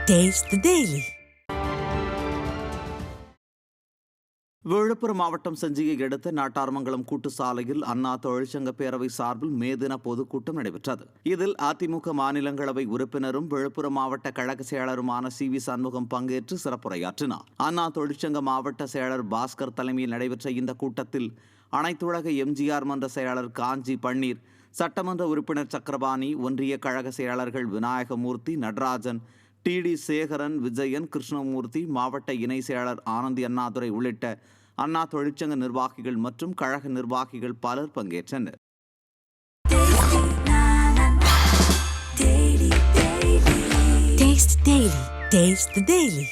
Taste the Daily. Villupuram மாவட்டம் செஞ்சியை அடுத்த நாட்டார்மங்கலம் கூட்டு சாலையில் அண்ணா தொழிற்சங்க பேரவை சார்பில் மே தின பொதுக்கூட்டம் நடைபெற்றது. இதில் அதிமுக மாநிலங்களவை உறுப்பினரும் விழுப்புரம் மாவட்ட கழக செயலருமான சி.வி. சண்முகம் பங்கேற்று சிறப்புரையாற்றினார். அண்ணா தொழிற்சங்க மாவட்ட செயலர் பாஸ்கர் தலைமையில் நடைபெற்ற இந்த கூட்டத்தில் அனைத்துலக எம்ஜிஆர் மன்ற செயலர் காஞ்சி பன்னீர், சட்டமன்ற உறுப்பினர் சக்கரபாணி, ஒன்றிய கழக செயலர்கள் விநாயகமூர்த்தி, நடராஜன், டி.டி. சேகரன், விஜயன், கிருஷ்ணமூர்த்தி, மாவட்ட இணை செயலர் ஆனந்தி அண்ணாதுரை உள்ளிட்ட அண்ணா தொழிற்சங்க நிர்வாகிகள் மற்றும் கழக நிர்வாகிகள் பலர் பங்கேற்றனர். Taste the Daily.